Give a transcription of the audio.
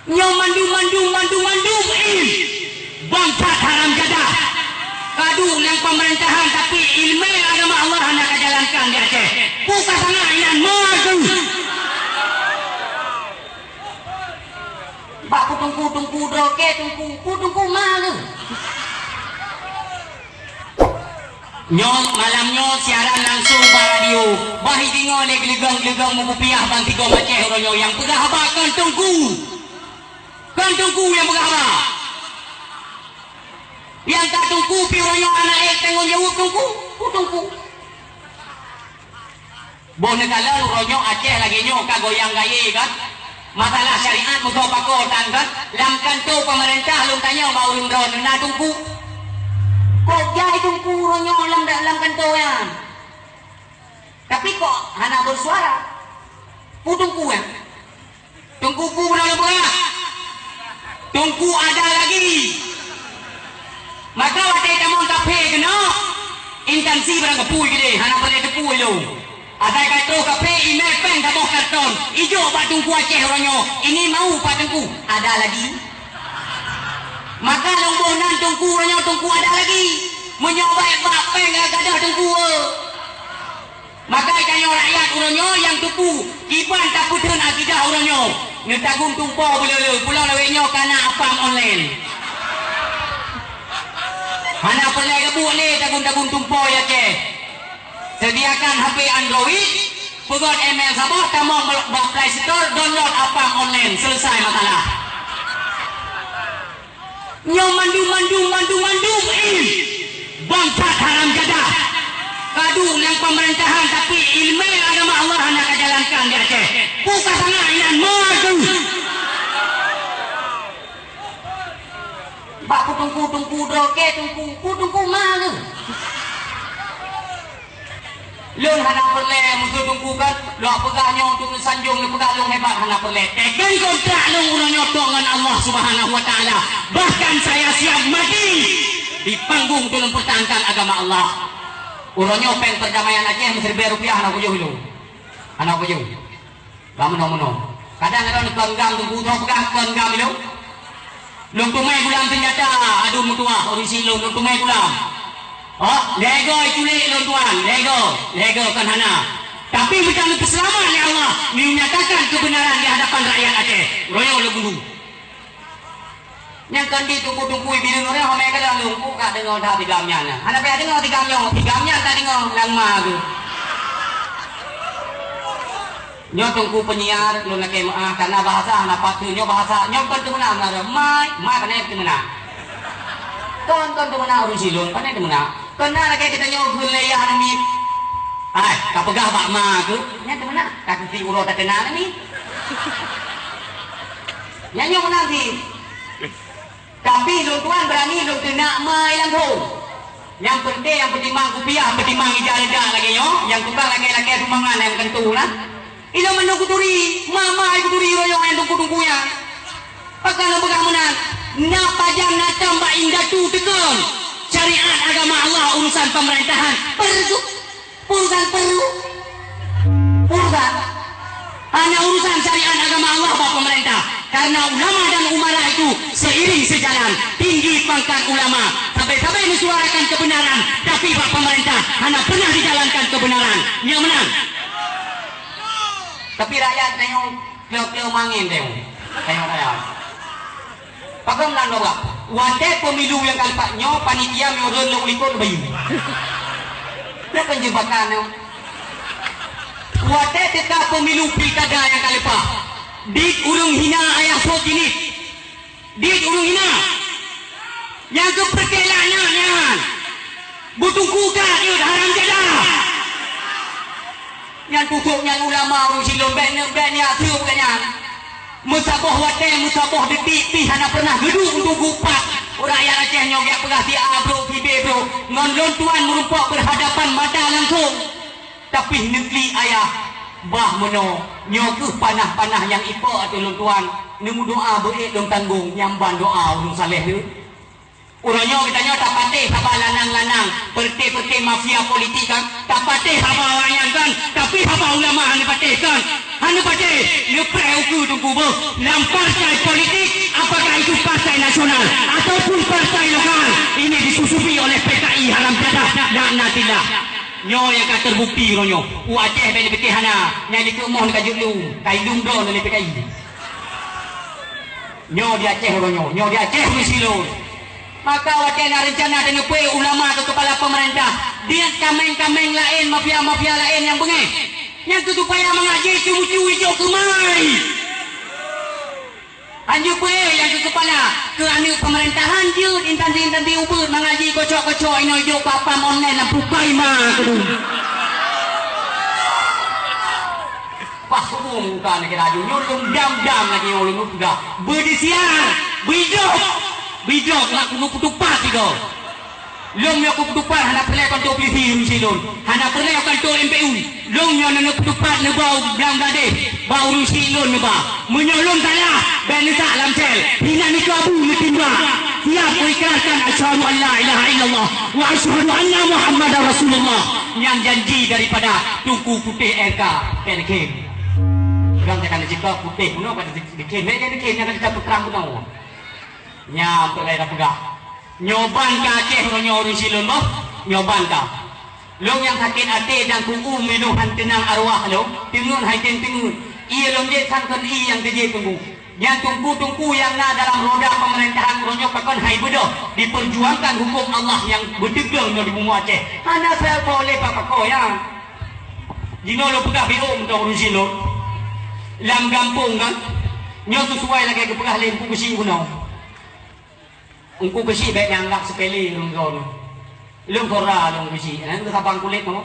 Nyo mandu bangsat haram jadah. Kadu yang pemerintahan tapi ilmu agama Allah hendak jalankan di Aceh. Buka sangat inan maju. Bak tungku doke tungku mana? Nyo malamnya siaran langsung pada radio. Bahi dingo leg legang mengupiah banti go Aceh ronyo yang pegah abakan tungku. Kan tungku yang pegah abak. Yang tak tungku pironyo anak tengok jauh tungku. Boleh kalau ronyo Aceh lagi nyo kagoyang gaya kan? Masalah syariat musuh pakotan kan? Lam kanto pemerintah lum tanya mau lum ron na tungku. Kok jai tungku ronyo lam kanto yan. Tapi kok hana bersuara. Tungku ya. Tungku benar benar. Tungku ada lagi. Maka waktu kita mau kafe kena intensi barang kepui gede, hana boleh kepui lo. Ada kata kafe email pen kamu karton, ijo pak tungku Aceh orangnya. Ini mau pak tungku, ada lagi. Maka lombonan tungku orangnya tungku ada lagi. Menyoba pak pen ada tungku. Maka tanya rakyat orangnya yang tungku, kiban tak putun akidah orangnya. Netagung tumpo boleh pulau leweknya karena apam online. Mana perlu kebuat ni tagung tumpo ya ke. Sediakan HP Android, pegot email Sabah, kamu buat Play Store, download apa online, selesai masalah. Nyo mandu bangsat haram jadah. Kadu yang pemerintahan tapi ilmu agama Allah hendak jalankan di Aceh. Buka sangat inan maju. Bak tungku doke tungku mana? Lun hana perle musuh tungku kan? Lo pegahnya untuk sanjung lo pegah lo hebat hana perle. Tekan kontrak lo urangnya dengan Allah Subhanahu Wa Taala. Bahkan saya siap mati di panggung untuk mempertahankan agama Allah. Urangnya pen perdamaian Aceh Rp1.000 anak kujuh lo. Anak kujuh. Ramono. Kadang-kadang kenggam tungku tau pegah kenggam lo. Lung tumai gulam senjata, aduh mutua, orisi lung tumai gulam. Oh, lego culik lung tuan, lego kan hana. Tapi macam keselamatan ya Allah, menyatakan kebenaran di hadapan rakyat Aceh. Royo lo bulu. Yang kan di tungku bila orang homai kada lungku ka dengar dah tigamnya. Hana pe dengar tigamnya tak dengar langma tu. Nyo tungku penyiar lu nak karena bahasa anak patunya bahasa nyo kan tu mana ada mai kan tu mana kan tu mana urus silun kan tu mana kena nak kita nyo gulaya ni ai kapegah bak ma tu nya tu mana tak si ulo tak kenal ni nyo mana si tapi lu tuan berani lu kena mai langsung yang penting mang rupiah mang ijal-ijal lagi nyo yang tukang lagi rumangan yang kentu lah. Ila menunggu turi, mama ibu turi royong yang tunggu-tunggunya. Pakai lo pegang menang. Napa jam nak tambah indah tu tekan. Syariat agama Allah urusan pemerintahan. Perlu. Hanya urusan syariat agama Allah bapak pemerintah. Karena ulama dan umara itu seiring sejalan. Tinggi pangkat ulama. Sampai mensuarakan kebenaran. Tapi bapak pemerintah hanya pernah dijalankan kebenaran. Yang menang. Tapi rakyat tengok kleo mangin tengok rakyat. Pakai melang doa. Wadah pemilu yang kalipatnya panitia menyuruh lo ikut bayu. Itu penjebakan. Wadah tetap pemilu pilkada yang kalipat. Dik urung hina ayah sok ini. Dik urung hina. Yang keperkelanya butuh kuka dia haram jadah. Yang tutupnya ulama orang silom ben-ben-nya tiup kanyan. Musabah wateng, musabah detik hana pernah gedung untuk gupat. Rakyat Aceh nyogek pegah dia bro, tibe bro. Ngon tuan merumpak berhadapan mata langsung. Tapi negeri ayah bah meno nyokuh panah-panah yang ipo atau tuan. Nemu doa beik dong tanggung nyamban doa orang saleh tu. Uronyo kitanya tak patih sama lanang-lanang, perti-perti mafia politik kan, tak patih sama orang kan, tapi sama ulama hanya patih kan, hanya patih. Lepre uku tunggu boh, dalam partai politik, apakah itu partai nasional ataupun partai lokal, ini disusupi oleh PKI haram jadah dan natilah. Nyo yang kata terbukti ronyo, Aceh beli peti hana, yang dikemoh dekat Julu, kaidung don oleh PKI. Nyo di Aceh ronyo, nyo di Aceh misilun. Maka wacana rencana dengan kue ulama atau kepala pemerintah, dia kameng-kameng lain, mafia-mafia lain yang bengeh, yang tutup payah mengaji cumi-cumi hijau kemai. Anju kue yang tutup kepala ke anu pemerintahan jut, intansi-intansi ubud mengaji kocok-kocok ino hijau papam online dan bukai mah kedua. Pas umum kan lagi raju, nyolong dam-dam lagi nyolong udah berdisiar, bidok nak kutupat itu. Long yang kutupat hendak perlakuan tu polisi misilun, hendak perlakuan tu MPU. Long yang nak kutupat ne bau Bangladesh, bau Rusilun ne bau. Menyolong saya benisa alam sel. Hina ni kabu metimba. Siap mengikrarkan asyhadu an la ilaha illallah wa asyhadu anna Muhammadar Rasulullah. Yang janji daripada Tunku Putih RK PNK. Orang takkan dicipta putih, puno pada dikin. Mereka dikin yang kita perang puno. Nya untuk daerah pegah nyoban ke Aceh ronyo Rusilun boh nyoban ka long yang sakit hati dan kuku menuhan tenang arwah lo tingun hai tingun iya long je sangkan i yang keje tunggu yang tungku yang na dalam roda pemerintahan ronyo pakon hai bedo diperjuangkan hukum Allah yang berdegang di bumi Aceh. Ana saya boleh pakako yang jino lo pegah biom untuk Rusilun lam gampung kan nyo sesuai lagi ke pegah lempu besi kuno. Ungku besi baik yang anggap sepele lung kau, lung kora lung besi, nanti sabang kulit kamu.